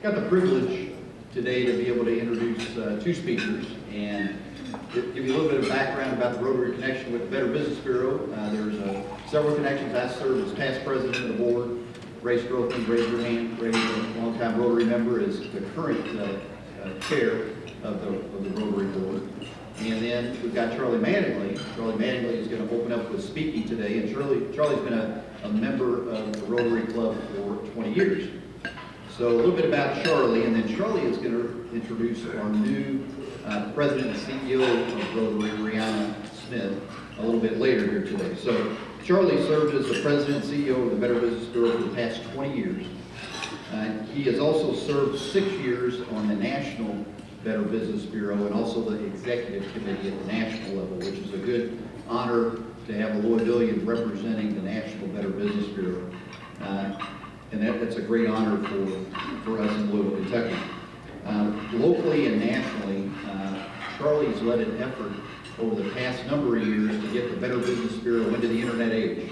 got the privilege today to be able to introduce two speakers and give you a little bit of background about the Rotary connection with the Better Business Bureau. There's several connections. I served as past president of the board. Ray Strothman, raise your hand. Ray, a longtime Rotary member, is the current chair of the Rotary board. And then we've got Charlie Mattingly. Charlie Mattingly is going to open up with speaking today. And Charlie's been a member of the Rotary Club for 20 years. So a little bit about Charlie, and then Charlie is going to introduce our new president and CEO of Rotary, Reanna Smith, a little bit later here today. So Charlie served as the president and CEO of the Better Business Bureau for the past 20 years. He has also served 6 years on the National Better Business Bureau and also the executive committee at the national level, which is a good honor to have a Louivillian representing the National Better Business Bureau. And that's a great honor for us in Louisville, Kentucky. Locally and nationally, Charlie's led an effort over the past number of years to get the Better Business Bureau into the internet age.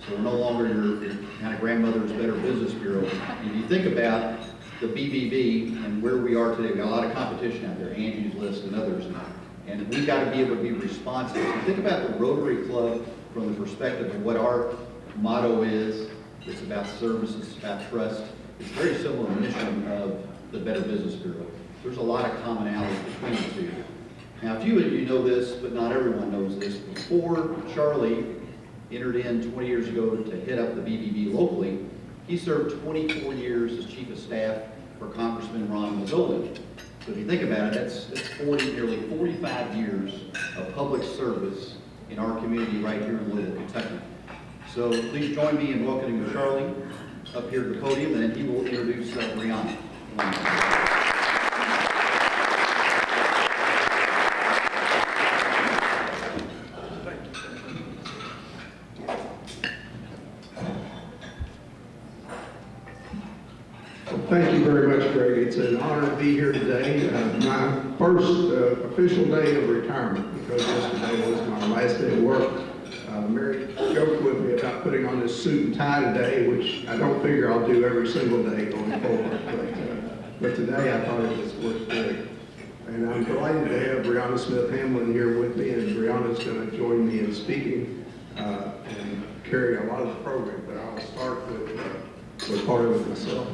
So we're no longer your kind of grandmother's Better Business Bureau. If you think about the BBB and where we are today, we've got a lot of competition out there, Angie's List and others. And we've got to be able to be responsive. So think about the Rotary Club from the perspective of what our motto is. It's about service, it's about trust. It's very similar to the mission of the Better Business Bureau. There's a lot of commonality between the two. Now, a few of you know this, but not everyone knows this. Before Charlie entered in 20 years ago to head up the BBB locally, he served 24 years as chief of staff for Congressman Ron Louisville. So if you think about it, that's nearly 45 years of public service in our community right here in Louisville, Kentucky. So please join me in welcoming Charlie up here to the podium, and then he will introduce Reanna. Thank you very much, Greg. It's an honor to be here today. My first official day of retirement, because yesterday was my last day of work. Mary joked with me about putting on this suit and tie today, which I don't figure I'll do every single day going forward. But today I thought it was worth doing. And I'm delighted to have Brianna Smith-Hamblin here with me, and Brianna's going to join me in speaking and carry a lot of the program. But I'll start with part of it myself.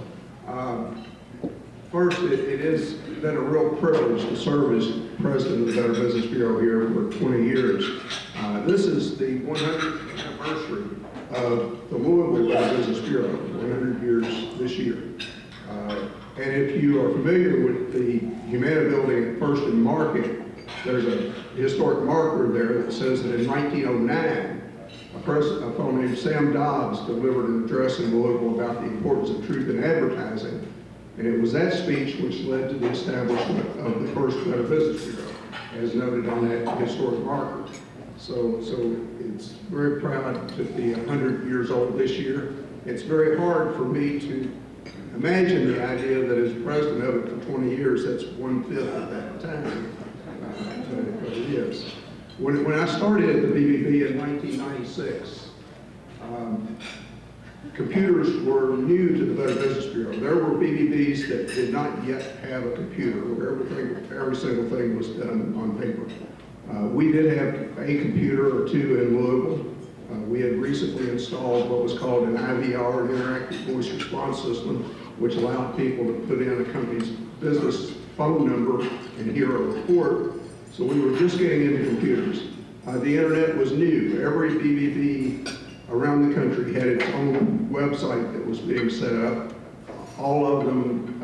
First, it has been a real privilege to serve as president of the Better Business Bureau here for 20 years. This is the 100th anniversary of the Louisville Better Business Bureau, 100 years this year. And if you are familiar with the Humana building at First and Market, there's a historic marker there that says that in 1909, a fellow named Sam Dobbs delivered an address in Louisville about the importance of truth in advertising. And it was that speech which led to the establishment of the first Better Business Bureau, as noted on that historic marker. So it's very proud to be 100 years old this year. It's very hard for me to imagine the idea that as president of it for 20 years, that's 1/5 of that time. But it is. When I started at the BBB in 1996, computers were new to the Better Business Bureau. There were BBBs that did not yet have a computer, where every single thing was done on paper. We did have a computer or two in Louisville. We had recently installed what was called an IVR, an interactive voice response system, which allowed people to put in a company's business phone number and hear a report. So we were just getting into computers. The internet was new. Every BBB around the country had its own website that was being set up. All of them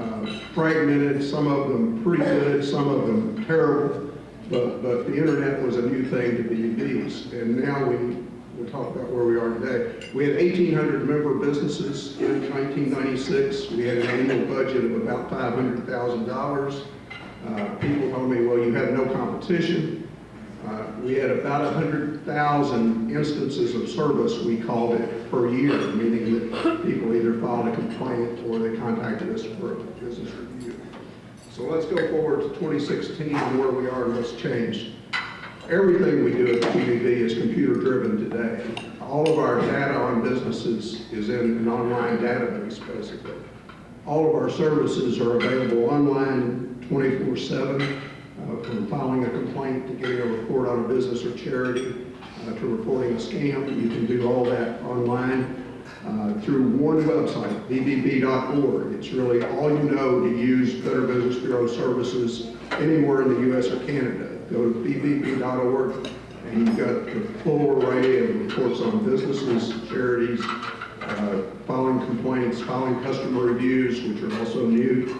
fragmented, some of them pretty good, some of them terrible. But the internet was a new thing to BBBs. And now we'll talk about where we are today. We had 1,800 member businesses in 1996. We had an annual budget of about $500,000. People told me, well, you have no competition. We had about 100,000 instances of service, we called it, per year, meaning that people either filed a complaint or they contacted us for a business review. So let's go forward to 2016 and where we are and what's changed. Everything we do at the BBB is computer-driven today. All of our data on businesses is in an online database, basically. All of our services are available online 24/7, from filing a complaint to getting a report on a business or charity, to reporting a scam. You can do all that online through one website, bbb.org. It's really all you know to use Better Business Bureau services anywhere in the U.S. or Canada. Go to bbb.org, and you've got the full array of reports on businesses, charities, filing complaints, filing customer reviews, which are also new.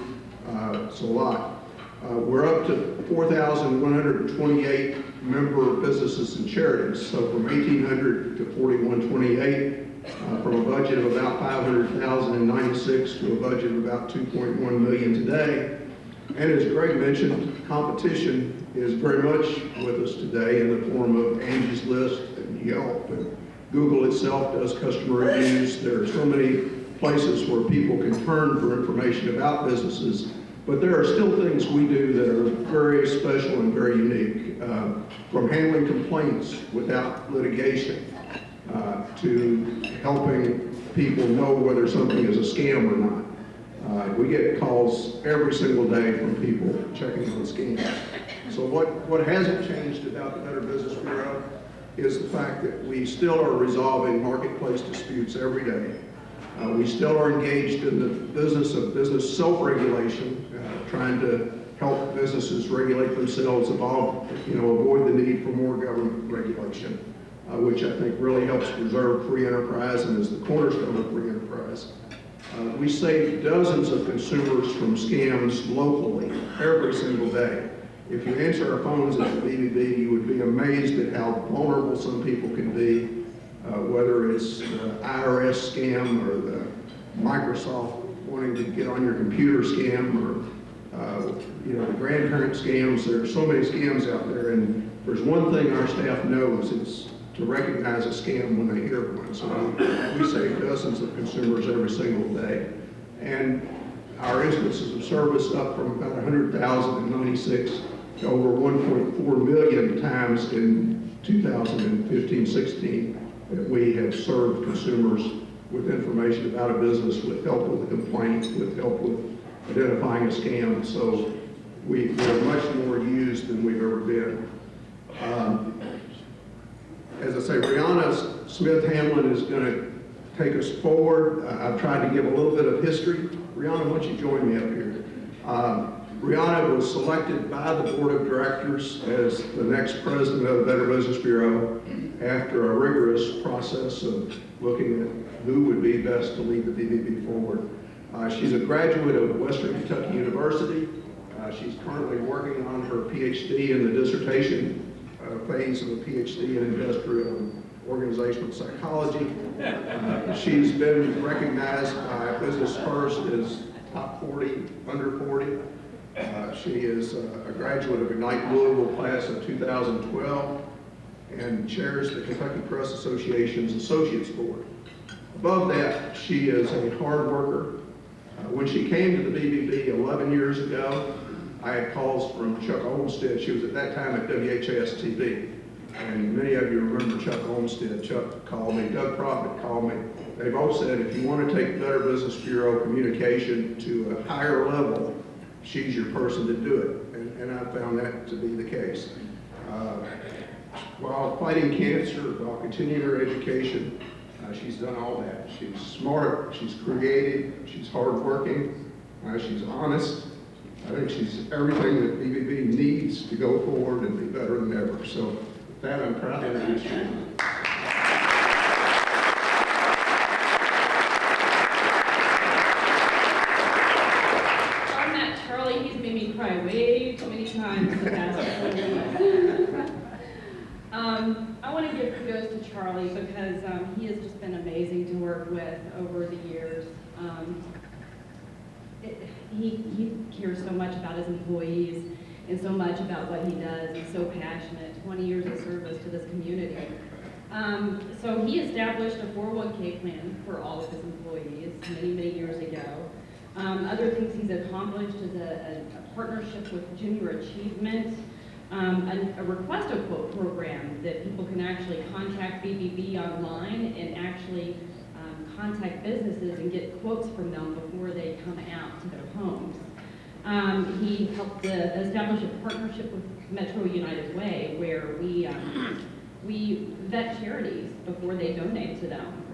It's a lot. We're up to 4,128 member businesses and charities, so from 1,800 to 4,128, from a budget of about 500,000 in '96 to a budget of about 2.1 million today. And as Greg mentioned, competition is very much with us today in the form of Angie's List and Yelp, and Google itself does customer reviews. There are so many places where people can turn for information about businesses, but there are still things we do that are very special and very unique, from handling complaints without litigation, to helping people know whether something is a scam or not. We get calls every single day from people checking on scams. So what hasn't changed about the Better Business Bureau is the fact that we still are resolving marketplace disputes every day. We still are engaged in the business of business self-regulation, trying to help businesses regulate themselves, avoid the need for more government regulation, which I think really helps preserve free enterprise and is the cornerstone of free enterprise. We save dozens of consumers from scams locally every single day. If you answer our phones at the BBB, you would be amazed at how vulnerable some people can be, whether it's the IRS scam or the Microsoft wanting to get on your computer scam, or the grandparent scams. There are so many scams out there, and there's one thing our staff knows: it's to recognize a scam when they hear one. So we save dozens of consumers every single day. And our instances of service up from about 100,000 in '96 to over 1.4 million times in 2015-16 that we have served consumers with information about a business, with help with a complaint, with help with identifying a scam. So we're much more used than we've ever been. As I say, Reanna Smith-Hamblin is going to take us forward. I've tried to give a little bit of history. Reanna, why don't you join me up here? Reanna was selected by the board of directors as the next president of the Better Business Bureau after a rigorous process of looking at who would be best to lead the BBB forward. She's a graduate of Western Kentucky University. She's currently working on her PhD in the dissertation phase of a PhD in industrial and organizational psychology. She's been recognized by Business First as top 40, under 40. She is a graduate of Ignite Louisville class of 2012 and chairs the Kentucky Press Association's Associates Board. Above that, she is a hard worker. When she came to the BBB 11 years ago, I had calls from Chuck Olmstead. She was at that time at WHAS-TV. And many of you remember Chuck Olmstead. Chuck called me, Doug Proffitt called me. They both said, if you want to take Better Business Bureau communication to a higher level, she's your person to do it. And I found that to be the case. While fighting cancer, while continuing her education, she's done all that. She's smart, she's creative, she's hardworking, she's honest. I think she's everything that BBB needs to go forward and be better than ever. So with that, I'm proud to introduce you. On that Charlie, he's made me cry way too many times in the past 4 weeks. I want to give kudos to Charlie because he has just been amazing to work with over the years. He cares so much about his employees and so much about what he does. He's so passionate, 20 years of service to this community. So he established a 401k plan for all of his employees many, many years ago. Other things he's accomplished is a partnership with Junior Achievement, a request a quote program that people can actually contact BBB online and actually contact businesses and get quotes from them before they come out to their homes. He helped establish a partnership with Metro United Way, where we vet charities before they donate to them.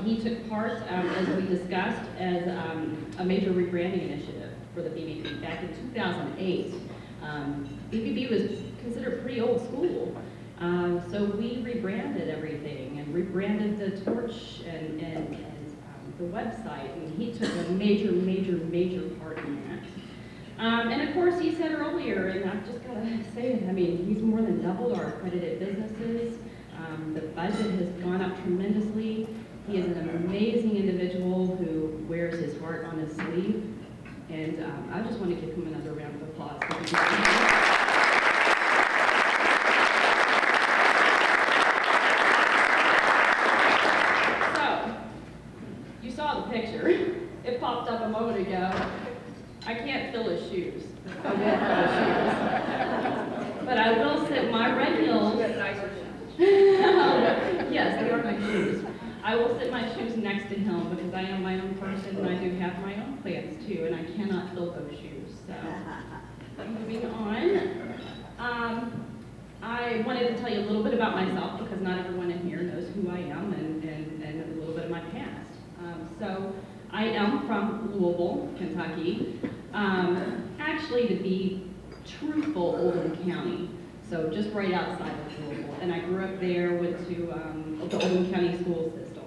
He took part, as we discussed, as a major rebranding initiative for the BBB back in 2008. BBB was considered pretty old school, so we rebranded everything and rebranded the torch and the website, and he took a major part in that. And of course, he said earlier, and I've just got to say it, I mean, he's more than doubled our accredited businesses. The budget has gone up tremendously. He is an amazing individual who wears his heart on his sleeve. And I just want to give him another round of applause. So, you saw the picture. It popped up a moment ago. I can't fill his shoes. I won't fill his shoes. But I will sit my red heels. Yes, they are my shoes. I will sit my shoes next to him because I am my own person and I do have my own plans too, and I cannot fill those shoes. So, moving on. I wanted to tell you a little bit about myself because not everyone in here knows who I am and a little bit of my past. So, I am from Louisville, Kentucky. Actually, to be truthful, Oldham County. So just right outside of Louisville. And I grew up there, went to the Oldham County school system.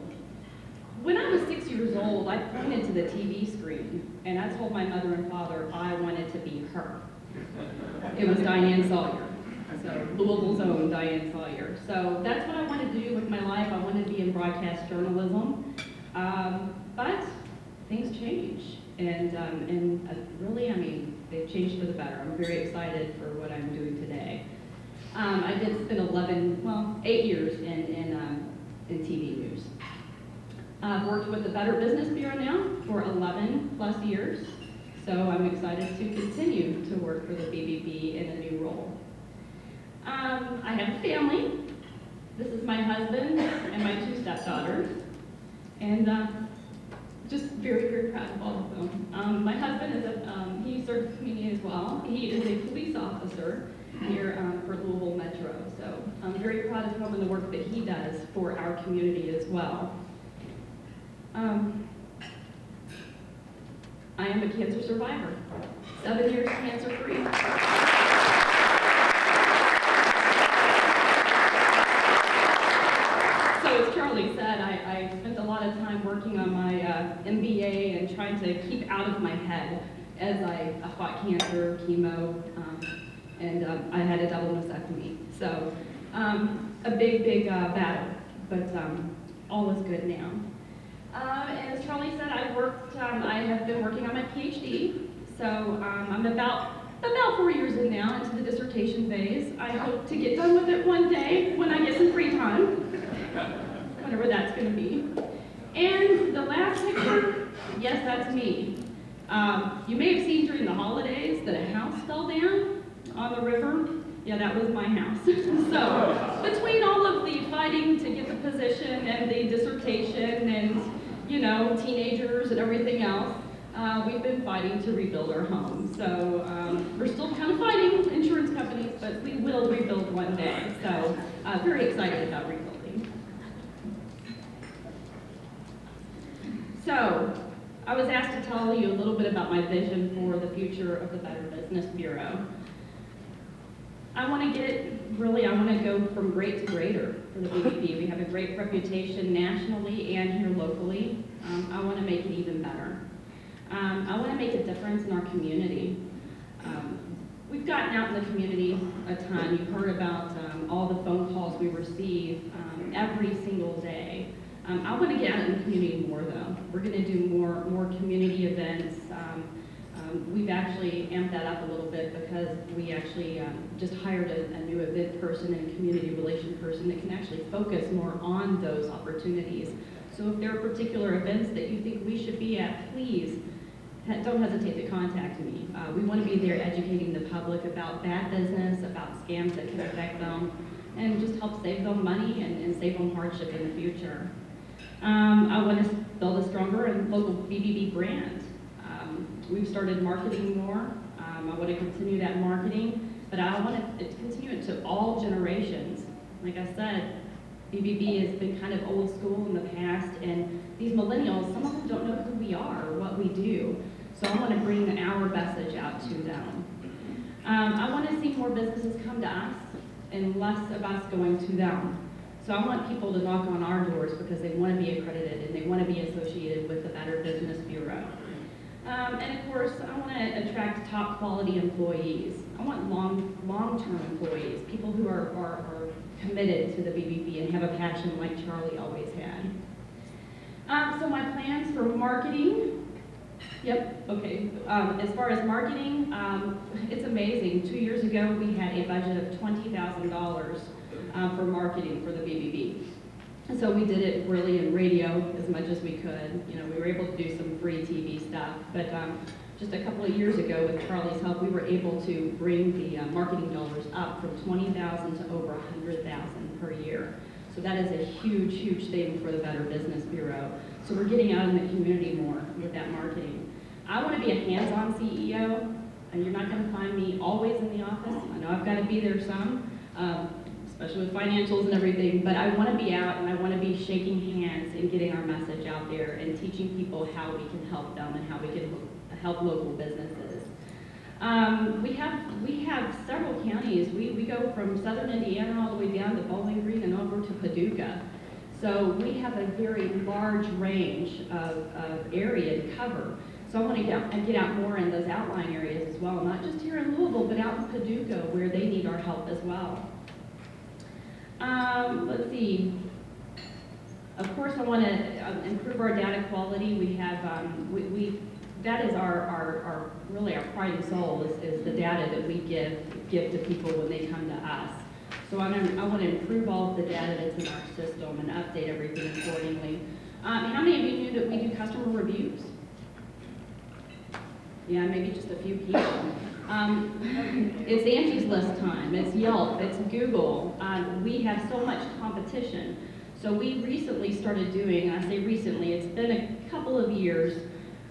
When I was 6 years old, I pointed to the TV screen and I told my mother and father I wanted to be her. It was Diane Sawyer. So Louisville's own Diane Sawyer. So that's what I wanted to do with my life. I wanted to be in broadcast journalism. But things change. And really, I mean, they've changed for the better. I'm very excited for what I'm doing today. I did spend 8 years in TV news. I've worked with the Better Business Bureau now for 11 plus years, so I'm excited to continue to work for the BBB in a new role. I have a family. This is my husband and my 2 stepdaughters, and just very proud of all of them. My husband he serves the community as well. He is a police officer here for Louisville Metro. So I'm very proud of him and the work that he does for our community as well. I am a cancer survivor, 7 years cancer-free. So as Charlie said, I spent a lot of time working on my MBA and trying to keep out of my head as I fought cancer, chemo, and I had a double mastectomy. So a big battle, but all is good now. And as Charlie said, I have been working on my PhD. So I'm about 4 years in now into the dissertation phase. I hope to get done with it one day when I get some free time, whenever that's going to be. And the last picture, yes, that's me. You may have seen during the holidays that a house fell down on the river. Yeah, that was my house. So between all of the fighting to get the position and the dissertation and, teenagers and everything else, we've been fighting to rebuild our home. So we're still kind of fighting insurance companies, but we will rebuild one day. So very excited about rebuilding. So I was asked to tell you a little bit about my vision for the future of the Better Business Bureau. I want to go from great to greater for the BBB. We have a great reputation nationally and here locally. I want to make it even better. I want to make a difference in our community. We've gotten out in the community a ton. You've heard about all the phone calls we receive every single day. I want to get out in the community more though. We're going to do more community events. We've actually amped that up a little bit because we actually just hired a new event person and community relation person that can actually focus more on those opportunities. So if there are particular events that you think we should be at, please don't hesitate to contact me. We want to be there educating the public about bad business, about scams that can affect them, and just help save them money and save them hardship in the future. I want to build a stronger and local BBB brand. We've started marketing more. I want to continue that marketing, but I want to continue it to all generations. Like I said, BBB has been kind of old school in the past, and these millennials, some of them don't know who we are or what we do. So I want to bring our message out to them. I want to see more businesses come to us and less of us going to them. So I want people to knock on our doors because they want to be accredited and they want to be associated with the Better Business Bureau. And of course, I want to attract top quality employees. I want long-term employees, people who are committed to the BBB and have a passion like Charlie always had. So my plans for marketing, as far as marketing, it's amazing. 2 years ago, we had a budget of $20,000 for marketing for the BBB. And so we did it really in radio as much as we could. You know, we were able to do some free TV stuff, but just a couple of years ago with Charlie's help, we were able to bring the marketing dollars up from $20,000 to over $100,000 per year. So that is a huge, huge thing for the Better Business Bureau. So we're getting out in the community more with that marketing. I want to be a hands-on CEO, and you're not going to find me always in the office. I know I've got to be there some, especially with financials and everything, but I want to be out and I want to be shaking hands and getting our message out there and teaching people how we can help them and how we can help local businesses. We have several counties. We go from southern Indiana all the way down to Bowling Green and over to Paducah. So we have a very large range of area to cover. So I want to get out more in those outlying areas as well, not just here in Louisville, but out in Paducah where they need our help as well. Let's see. Of course, I want to improve our data quality. We have that is our really our pride and soul is the data that we give to people when they come to us. So I want to improve all of the data that's in our system and update everything accordingly. How many of you knew that we do customer reviews? Yeah, maybe just a few people. It's Angie's List time, it's Yelp, it's Google. We have so much competition. So we recently started doing, and I say recently, it's been a couple of years,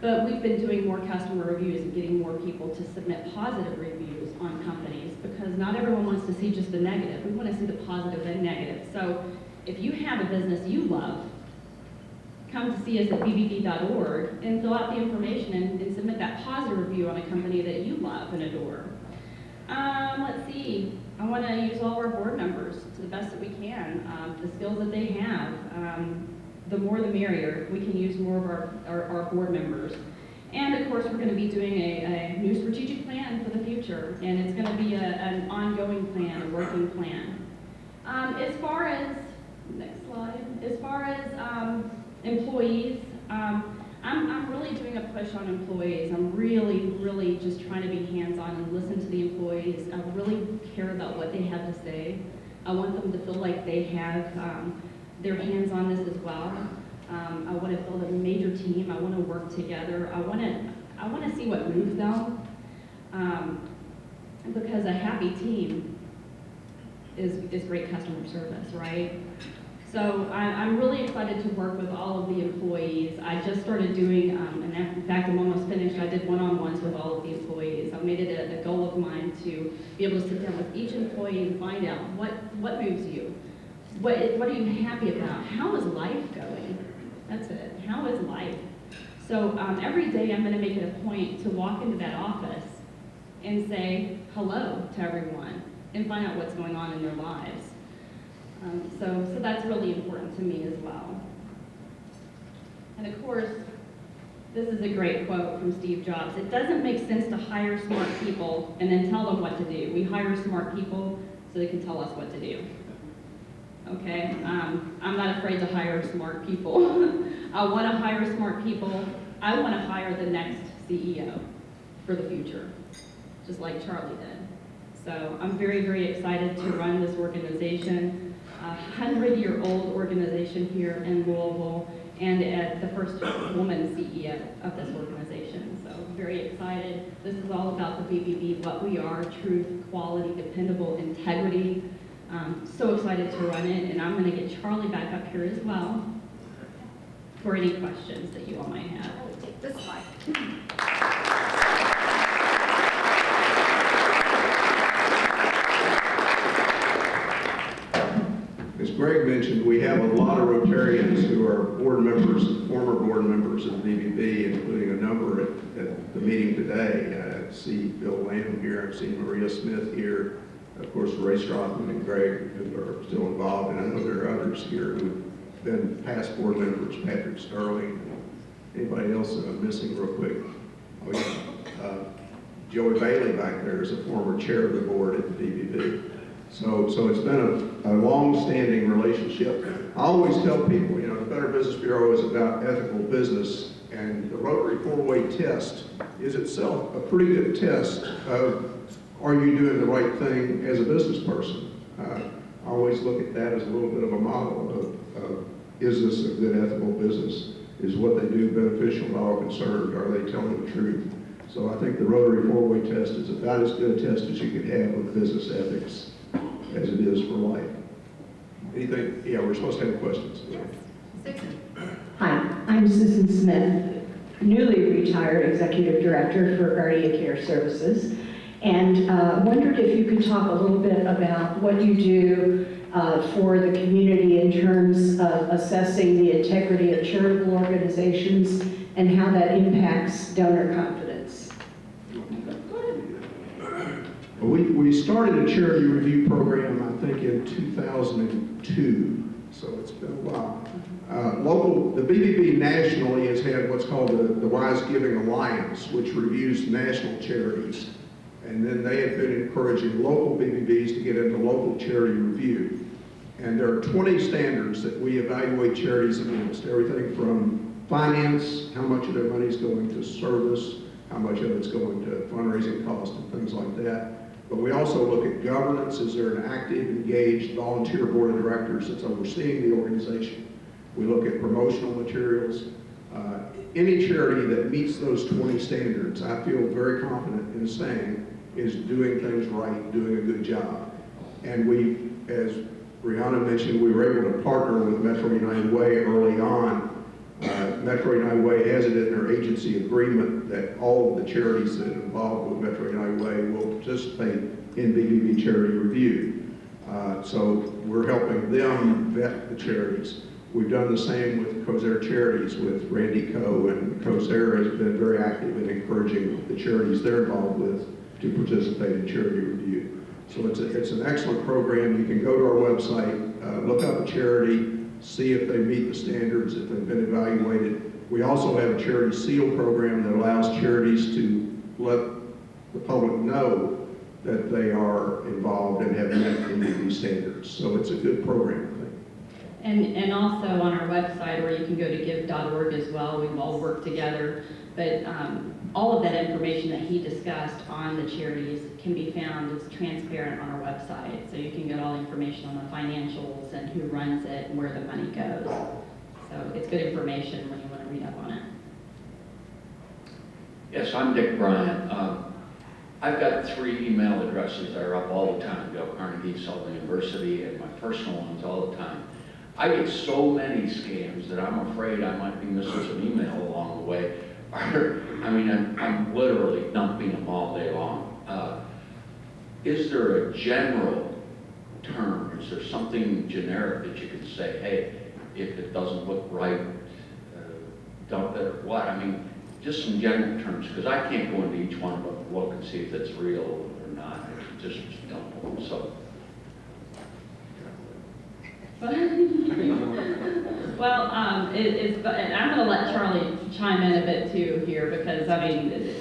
but we've been doing more customer reviews and getting more people to submit positive reviews on companies because not everyone wants to see just the negative. We want to see the positive and negative. So if you have a business you love, come to see us at bbb.org and fill out the information and submit that positive review on a company that you love and adore. Let's see. I want to use all of our board members to the best that we can. The skills that they have, the more the merrier. We can use more of our board members. And of course, we're going to be doing a new strategic plan for the future, and it's going to be an ongoing plan, a working plan. As far as, next slide, as far as employees, I'm really doing a push on employees. I'm really just trying to be hands-on and listen to the employees. I really care about what they have to say. I want them to feel like they have their hands on this as well. I want to build a major team. I want to work together. I want to see what moves them, because a happy team is great customer service, right? So I'm really excited to work with all of the employees. I just started doing, and in fact I'm almost finished, I did one-on-ones with all of the employees. I made it a goal of mine to be able to sit down with each employee and find out what moves you. What are you happy about? How is life going? That's it. How is life? So every day I'm going to make it a point to walk into that office and say hello to everyone and find out what's going on in their lives. So that's really important to me as well. And of course, this is a great quote from Steve Jobs. It doesn't make sense to hire smart people and then tell them what to do. We hire smart people so they can tell us what to do. Okay, I'm not afraid to hire smart people. I want to hire smart people. I want to hire the next CEO for the future, just like Charlie did. So I'm very excited to run this organization, a 100-year-old organization here in Louisville, and the first woman CEO of this organization. So very excited. This is all about the BBB, what we are, truth, quality, dependable, integrity. So excited to run it, and I'm going to get Charlie back up here as well. for any questions that you all might have. I will take this slide. As Greg mentioned, we have a lot of Rotarians who are board members, former board members of the BBB, including a number at the meeting today. I see Bill Lamb here, I've seen Maria Smith here, of course Ray Strothman and Greg who are still involved, and I know there are others here who've been past board members, Patrick Sterling. Anybody else that I'm missing real quick? Oh, yeah. Joey Bailey back there is a former chair of the board at the BBB. So it's been a long-standing relationship. I always tell people, you know, the Better Business Bureau is about ethical business, and the Rotary four-way test is itself a pretty good test of, are you doing the right thing as a business person? I always look at that as a little bit of a model of is this a good ethical business? Is what they do beneficial to all concerned? Are they telling the truth? So I think the Rotary four-way test is about as good a test as you could have with business ethics as it is for life. Anything? Yeah, we're supposed to have questions. Yes. Susan. Hi, I'm Susan Smith, newly retired Executive Director for Guardian Care Services, and wondered if you could talk a little bit about what you do for the community in terms of assessing the integrity of charitable organizations and how that impacts donor confidence. We started a charity review program, I think, in 2002, so it's been a while. The BBB nationally has had what's called the Wise Giving Alliance, which reviews national charities. And then they have been encouraging local BBBs to get into local charity review. And there are 20 standards that we evaluate charities against, everything from finance, how much of their money is going to service, how much of it's going to fundraising costs and things like that. But we also look at governance. Is there an active, engaged, volunteer board of directors that's overseeing the organization? We look at promotional materials. Any charity that meets those 20 standards, I feel very confident in saying, is doing things right, doing a good job. And we, as Reanna mentioned, we were able to partner with Metro United Way early on. Metro United Way has it in their agency agreement that all of the charities that are involved with Metro United Way will participate in BBB charity review. So we're helping them vet the charities. We've done the same with COSAIR Charities with Randy Coe, and COSAIR has been very active in encouraging the charities they're involved with to participate in charity review. So it's an excellent program. You can go to our website, look up a charity, see if they meet the standards, if they've been evaluated. We also have a charity seal program that allows charities to let the public know that they are involved and have met BBB standards. So it's a good program, I think. And also on our website, or you can go to give.org as well, we've all worked together. But all of that information that he discussed on the charities can be found, it's transparent on our website. So you can get all the information on the financials and who runs it and where the money goes. So it's good information when you want to read up on it. Yes, I'm Dick Bryant. I've got 3 email addresses that are up all the time, Dale Carnegie, Sullivan University, and my personal ones all the time. I get so many scams that I'm afraid I might be missing some email along the way. I mean, I'm literally dumping them all day long. Is there a general term? Is there something generic that you can say, hey, if it doesn't look right, dump it, or what? I mean, just some general terms, because I can't go into each one of them and look and see if it's real or not. I just dump them. So. Well, and I'm going to let Charlie chime in a bit too here, because I mean,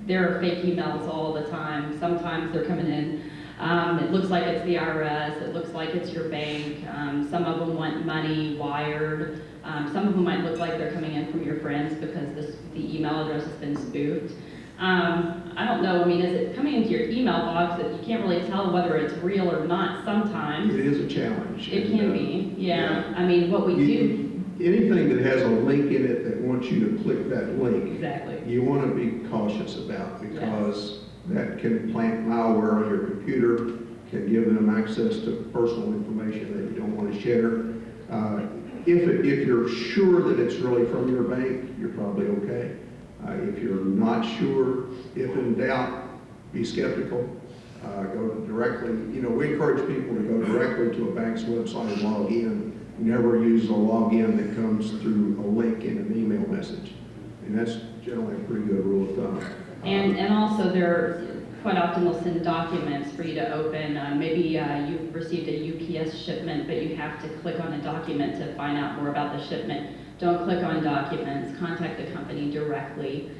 there are fake emails all the time. Sometimes they're coming in. It looks like it's the IRS. It looks like it's your bank. Some of them want money wired. Some of them might look like they're coming in from your friends because the email address has been spoofed. I don't know, I mean, is it coming into your email box that you can't really tell whether it's real or not sometimes? It is a challenge. It can be, yeah. I mean, what we do. Anything that has a link in it that wants you to click that link, Exactly. you want to be cautious about, because that can plant malware on your computer, can give them access to personal information that you don't want to share. if you're sure that it's really from your bank, you're probably okay. If you're not sure, if in doubt, be skeptical. Go directly, we encourage people to go directly to a bank's website and log in. Never use a login that comes through a link in an email message. And that's generally a pretty good rule of thumb. And also quite often they'll send documents for you to open. Maybe you've received a UPS shipment, but you have to click on a document to find out more about the shipment. Don't click on documents, contact the company directly.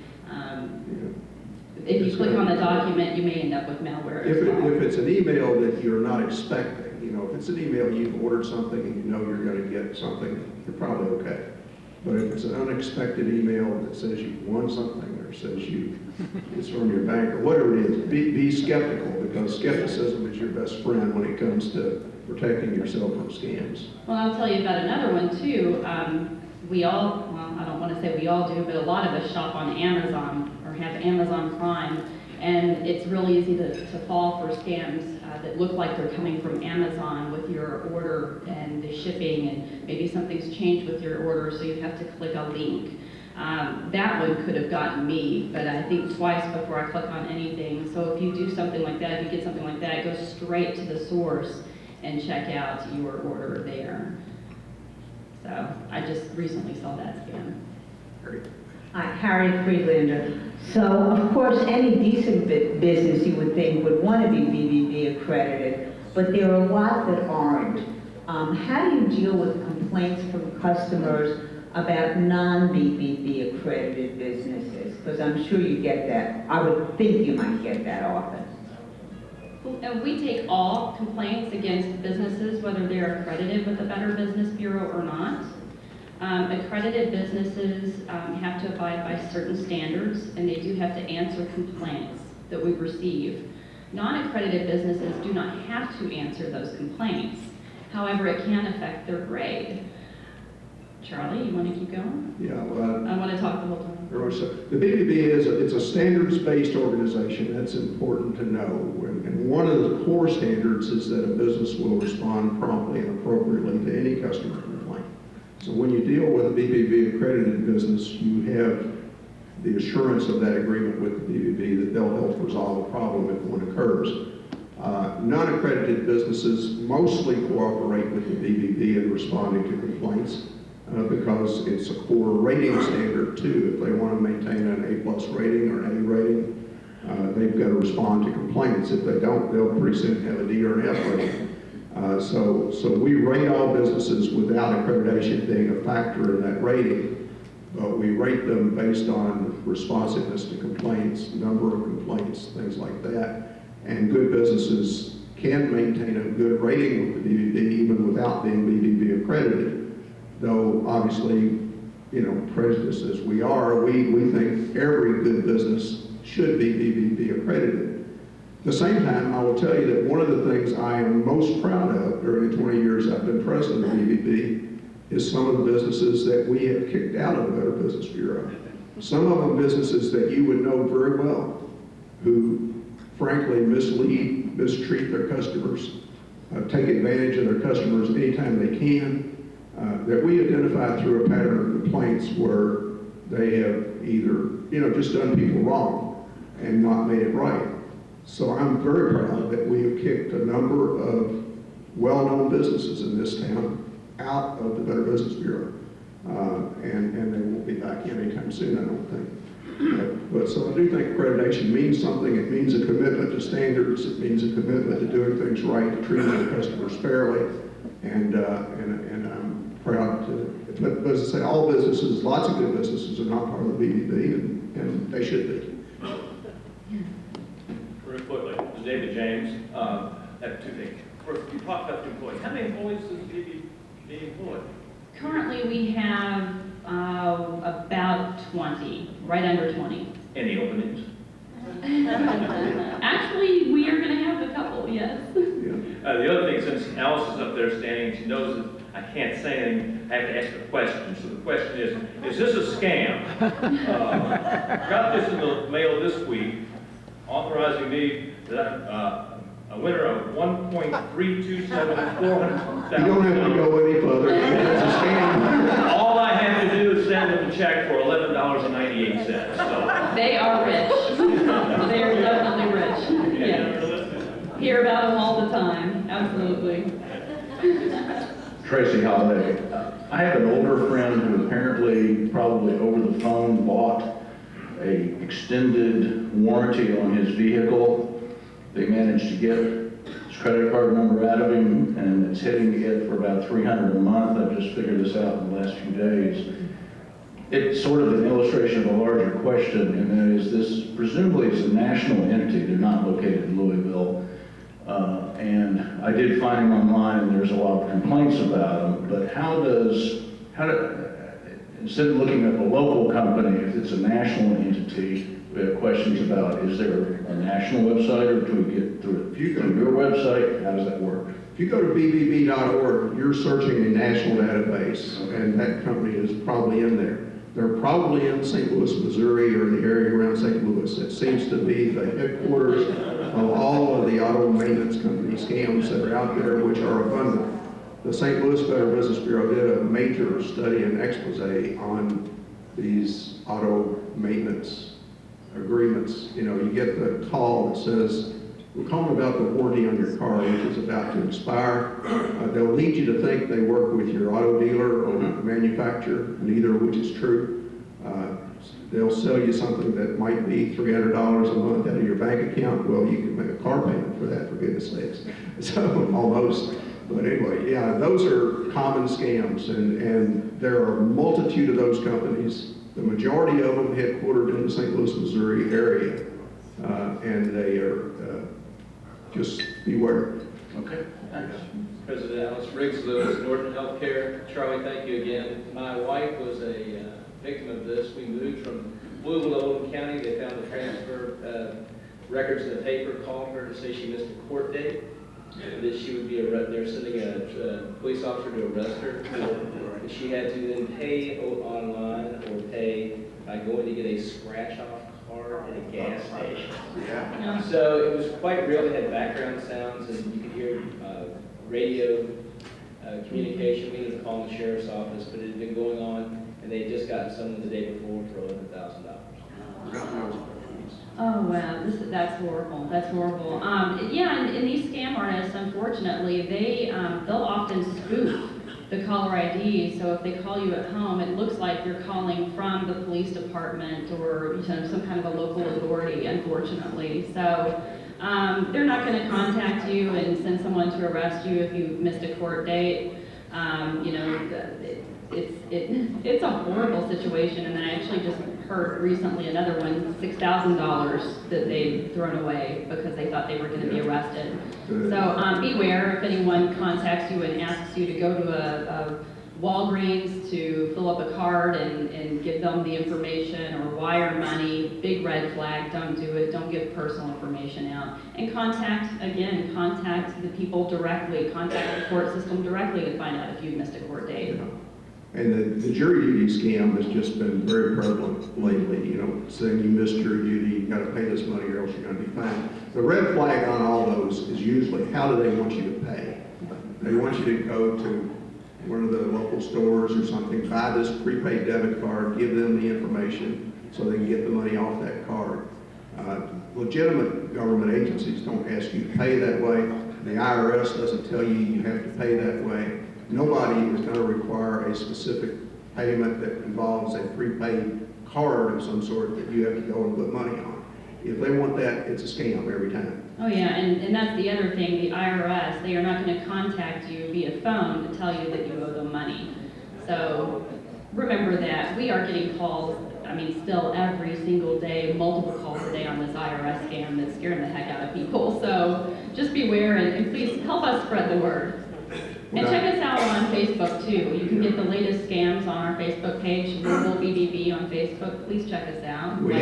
If you click on the document, you may end up with malware as well. If it's an email that you're not expecting, if it's an email you've ordered something and you know you're going to get something, you're probably okay. But if it's an unexpected email that says you won something or says it's from your bank or whatever it is, be skeptical, because skepticism is your best friend when it comes to protecting yourself from scams. Well, I'll tell you about another one too. I don't want to say we all do, but a lot of us shop on Amazon or have Amazon Prime, and it's really easy to fall for scams that look like they're coming from Amazon with your order and the shipping, and maybe something's changed with your order, so you have to click a link. That one could have gotten me, but I think twice before I click on anything. So if you do something like that, if you get something like that, go straight to the source and check out your order there. So I just recently saw that scam. Hi, Harriet Friedlander. So, of course, any decent business you would think would want to be BBB accredited, but there are a lot that aren't. How do you deal with complaints from customers about non-BBB accredited businesses? Because I'm sure you get that. I would think you might get that often. We take all complaints against businesses, whether they're accredited with the Better Business Bureau or not. Accredited businesses have to abide by certain standards, and they do have to answer complaints that we receive. Non-accredited businesses do not have to answer those complaints. However, it can affect their grade. Charlie, you want to keep going? Yeah, well, I want to talk the whole time. the BBB it's a standards-based organization. That's important to know. And one of the core standards is that a business will respond promptly and appropriately to any customer complaint. So when you deal with a BBB accredited business, you have the assurance of that agreement with the BBB that they'll help resolve a problem if one occurs. Non-accredited businesses mostly cooperate with the BBB in responding to complaints because it's a core rating standard too. If they want to maintain an A+ rating or an A rating, they've got to respond to complaints. If they don't, they'll pretty soon have a D or an F rating. So we rate all businesses without accreditation being a factor in that rating, but we rate them based on responsiveness to complaints, number of complaints, things like that. And good businesses can maintain a good rating with the BBB even without being BBB accredited. Though obviously, prejudiced as we are, we think every good business should be BBB accredited. At the same time, I will tell you that one of the things I am most proud of during the 20 years I've been president of BBB is some of the businesses that we have kicked out of the Better Business Bureau. Some of them businesses that you would know very well, who frankly mislead, mistreat their customers, take advantage of their customers anytime they can, that we identified through a pattern of complaints where they have either, just done people wrong and not made it right. So I'm very proud that we have kicked a number of well-known businesses in this town out of the Better Business Bureau. And they won't be back anytime soon, I don't think. But so I do think accreditation means something. It means a commitment to standards. It means a commitment to doing things right, to treating the customers fairly. And I'm proud to, but as I say, all businesses, lots of good businesses are not part of the BBB, and they should be. Real quickly, this is David James. I have two things. First, you talked about the employees. How many employees does BBB employ? Currently, we have about 20, right under 20. Any openings? Actually, we are going to have a couple, yes. The other thing, since Alice is up there standing, she knows that I can't say anything. I have to ask a question. So the question is this a scam? Got this in the mail this week, authorizing me that a winner of $1.327,400,000. You don't have to go any further. It's a scam. All I have to do is send them a check for $11.98. So. They are rich. They are definitely rich. Yes. Hear about them all the time, absolutely. Tracy Holiday. I have an older friend who apparently, probably over the phone, bought a extended warranty on his vehicle. They managed to get his credit card number out of him, and it's hitting it for about $300 a month. I've just figured this out in the last few days. It's sort of an illustration of a larger question, and that is this presumably is a national entity. They're not located in Louisville. And I did find him online, and there's a lot of complaints about him, but instead of looking at the local company, if it's a national entity, we have questions about, is there a national website, or do we get through it? Through your website, how does that work? If you go to bbb.org, you're searching a national database, and that company is probably in there. They're probably in St. Louis, Missouri, or the area around St. Louis. It seems to be the headquarters of all of the auto maintenance company scams that are out there, which are abundant. The St. Louis Better Business Bureau did a major study and expose on these auto maintenance agreements. You know, you get the call that says, we're calling about the warranty on your car, which is about to expire. They'll lead you to think they work with your auto dealer or the manufacturer, neither of which is true. They'll sell you something that might be $300 a month out of your bank account. Well, you can make a car payment for that, for goodness sakes. So, almost. But anyway, yeah, those are common scams, and there are a multitude of those companies. The majority of them headquartered in the St. Louis, Missouri area, and they are just beware. Okay, thanks. President Alice Riggs, Lewis, Norton Healthcare. Charlie, thank you again. My wife was a victim of this. We moved from Louisville to Oldham County. They found the transfer records in the paper, called her to say she missed a court date, that she would be arrested. They're sending a police officer to arrest her. And she had to then pay online or pay by going to get a scratch-off card at a gas station. Yeah. So it was quite real. They had background sounds, and you could hear radio communication. We needed to call the sheriff's office, but it had been going on, and they had just gotten someone the day before for $11,000. Oh wow, that's horrible. That's horrible. Yeah, and these scam artists, unfortunately, they'll often spoof the caller ID. So if they call you at home, it looks like you're calling from the police department or some kind of a local authority. Unfortunately, so they're not going to contact you and send someone to arrest you if you missed a court date. It's a horrible situation, and I actually just heard recently another one, $6,000 that they'd thrown away because they thought they were going to be arrested. So beware if anyone contacts you and asks you to go to a Walgreens to fill up a card and give them the information or wire money. Big red flag, don't do it. Don't give personal information out. And contact the people directly, contact the court system directly to find out if you've missed a court date. And the jury duty scam has just been very prevalent lately, saying you missed jury duty, you gotta pay this money or else you're gonna be fined. The red flag on all those is usually, how do they want you to pay? They want you to go to one of the local stores or something, buy this prepaid debit card, give them the information so they can get the money off that card. Legitimate government agencies don't ask you to pay that way. The IRS doesn't tell you have to pay that way. Nobody is going to require a specific payment that involves a prepaid card of some sort that you have to go and put money on. If they want that, it's a scam every time. Oh yeah, and that's the other thing, the IRS, they are not going to contact you via phone to tell you that you owe them money. So remember that. We are getting calls, still every single day, multiple calls a day on this IRS scam that's scaring the heck out of people. So just beware and please help us spread the word. And check us out on Facebook too. You can get the latest scams on our Facebook page, Louisville BBB on Facebook. Please check us out. We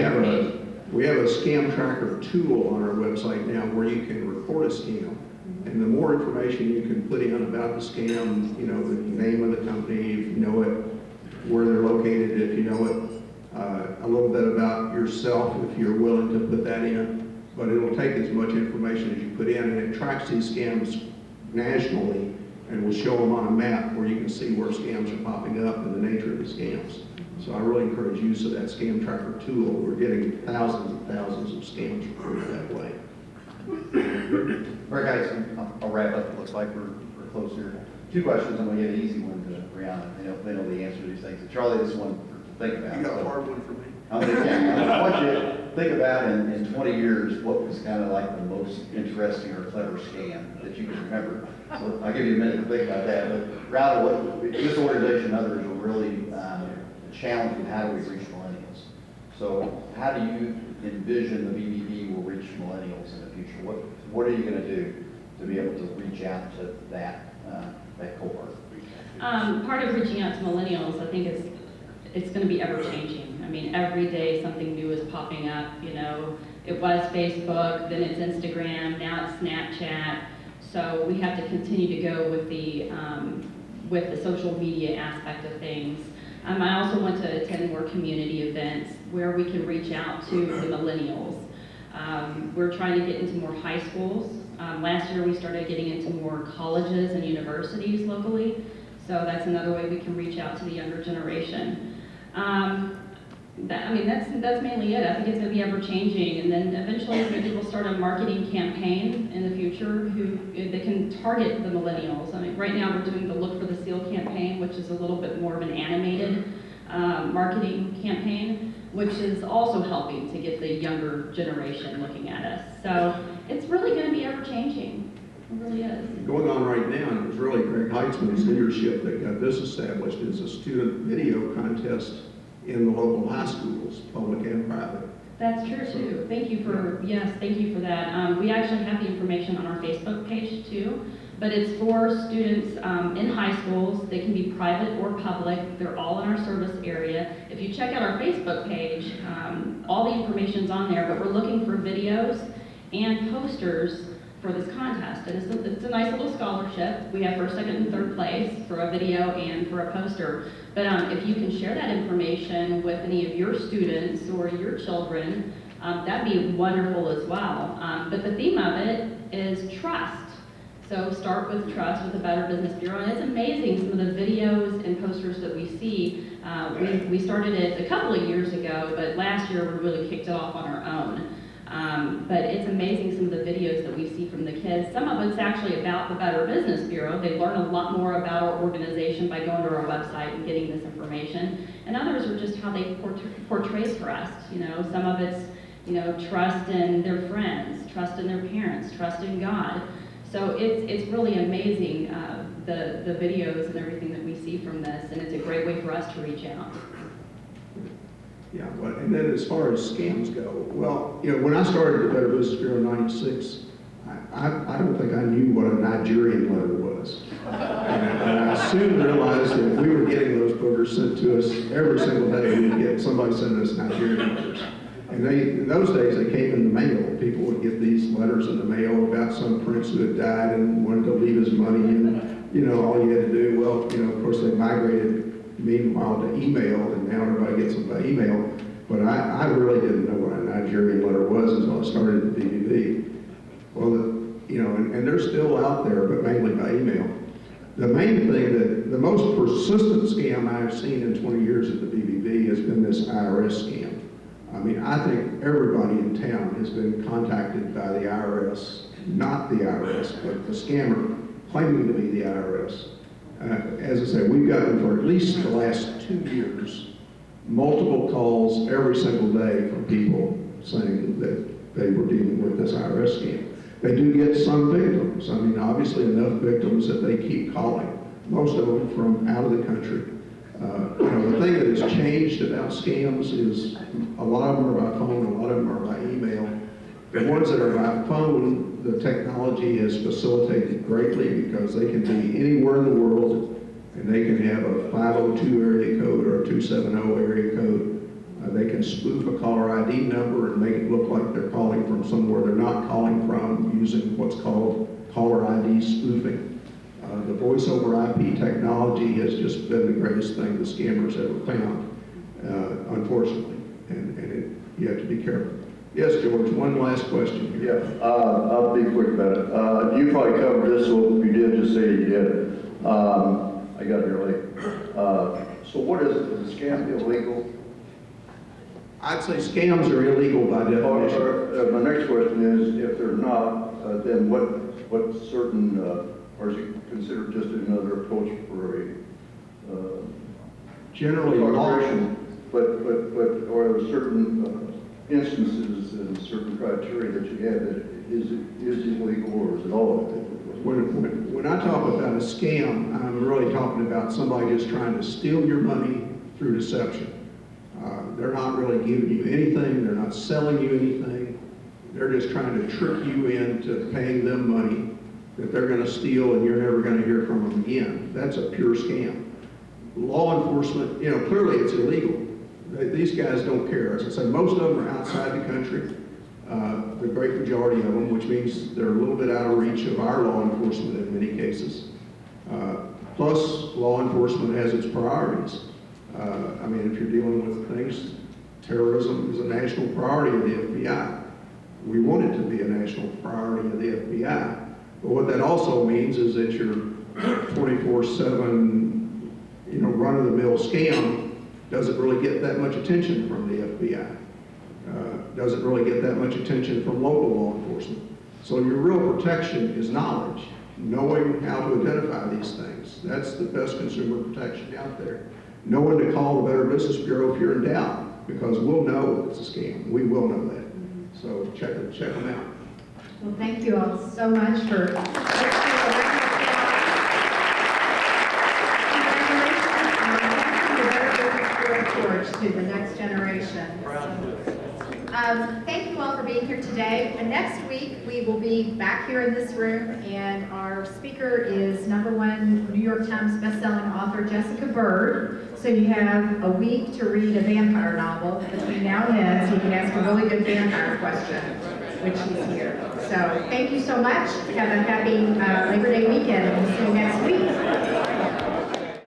have a scam tracker tool on our website now where you can report a scam. And the more information you can put in about the scam, the name of the company, if you know it, where they're located, if you know it, a little bit about yourself, if you're willing to put that in, but it'll take as much information as you put in, and it tracks these scams nationally and will show them on a map where you can see where scams are popping up and the nature of the scams. So I really encourage use of that scam tracker tool. We're getting thousands and thousands of scams reported that way. All right, guys, I'll wrap up. It looks like we're close here. 2 questions. I'm going to give an easy one to Reanna. They know the answer to these things. And Charlie, this is one to think about. You got a So, hard one for me? I want you to think about in 20 years what was kind of like the most interesting or clever scam that you can remember. So I'll give you a minute to think about that. But rather, what this organization and others are really challenging, how do we reach millennials? So how do you envision the BBB will reach millennials in the future? What are you going to do to be able to reach out to that cohort? Part of reaching out to millennials, I think it's going to be ever changing. I mean, every day something new is popping up. You know, it was Facebook, then it's Instagram, now it's Snapchat. So we have to continue to go with the social media aspect of things. I also want to attend more community events where we can reach out to the millennials. We're trying to get into more high schools. Last year we started getting into more colleges and universities locally. So that's another way we can reach out to the younger generation. That's mainly it. I think it's going to be ever changing, and then eventually maybe we'll start a marketing campaign in the future that can target the millennials. I mean, right now we're doing the Look for the Seal campaign, which is a little bit more of an animated marketing campaign, which is also helping to get the younger generation looking at us. So it's really going to be ever changing. It really is. Going on right now, and it was really Greg Heitzman's leadership that got this established, is a student video contest in the local high schools, public and private. That's true too. Thank you for that. We actually have the information on our Facebook page too, but it's for students in high schools. They can be private or public. They're all in our service area. If you check out our Facebook page, all the information's on there, but we're looking for videos and posters for this contest. And it's a nice little scholarship. We have first, second, and third place for a video and for a poster. But if you can share that information with any of your students or your children, that'd be wonderful as well. But the theme of it is trust. So start with trust with the Better Business Bureau. And it's amazing some of the videos and posters that we see. We started it a couple of years ago, but last year we really kicked it off on our own. But it's amazing some of the videos that we see from the kids. Some of it's actually about the Better Business Bureau. They learn a lot more about our organization by going to our website and getting this information. And others are just how they portray trust. You know, some of it's, trust in their friends, trust in their parents, trust in God. So it's really amazing, the videos and everything that we see from this, and it's a great way for us to reach out. Yeah, and then as far as scams go, well, when I started the Better Business Bureau in '96, I don't think I knew what a Nigerian letter was. And I soon realized that if we were getting those boogers sent to us every single day, we'd get somebody sending us Nigerian letters. And in those days, they came in the mail. People would get these letters in the mail about some prince who had died and wanted to leave his money, and, all you had to do, well, of course, they migrated meanwhile to email, and now everybody gets them by email. But I really didn't know what a Nigerian letter was until I started the BBB. Well, and they're still out there, but mainly by email. The main thing the most persistent scam I've seen in 20 years at the BBB has been this IRS scam. I mean, I think everybody in town has been contacted by the IRS, not the IRS, but the scammer claiming to be the IRS. As I say, we've gotten for at least the last 2 years, multiple calls every single day from people saying that they were dealing with this IRS scam. They do get some victims. I mean, obviously enough victims that they keep calling, most of them from out of the country. The thing that has changed about scams is a lot of them are by phone, a lot of them are by email. The ones that are by phone, the technology has facilitated greatly because they can be anywhere in the world and they can have a 502 area code or a 270 area code. They can spoof a caller ID number and make it look like they're calling from somewhere they're not calling from using what's called caller ID spoofing. The voice over IP technology has just been the greatest thing the scammers ever found, unfortunately, and you have to be careful. Yes, George, one last question Yeah, here. I'll be quick about it. You probably covered this, so if you did, just say you did. I got here late. So what is the scam illegal? I'd say scams are illegal by definition. My next question is, if they're not, then what certain, or is it considered just another approach for a Generally, law, corporation? But are there certain instances and certain criteria that you have that is illegal or is it all? when I talk about a scam, I'm really talking about somebody just trying to steal your money through deception. They're not really giving you anything, they're not selling you anything. They're just trying to trick you into paying them money that they're gonna steal and you're never gonna hear from them again. That's a pure scam. Law enforcement, clearly it's illegal. These guys don't care. As I say, most of them are outside the country, the great majority of them, which means they're a little bit out of reach of our law enforcement in many cases. Plus, law enforcement has its priorities. If you're dealing with things, terrorism is a national priority of the FBI. We want it to be a national priority of the FBI. But what that also means is that your 24/7, run-of-the-mill scam doesn't really get that much attention from the FBI. Doesn't really get that much attention from local law enforcement. So your real protection is knowledge, knowing how to identify these things. That's the best consumer protection out there. Knowing to call the Better Business Bureau if you're in doubt, because we'll know if it's a scam. We will know that. So check them out. Well, thank you all so much for. Torch to the next generation. Thank you all for being here today. Next week, we will be back here in this room, and our speaker is #1 New York Times bestselling author Jessica Bird. So you have a week to read a vampire novel between now and then, so you can ask a really good vampire question, which she's here. So thank you so much. Have a happy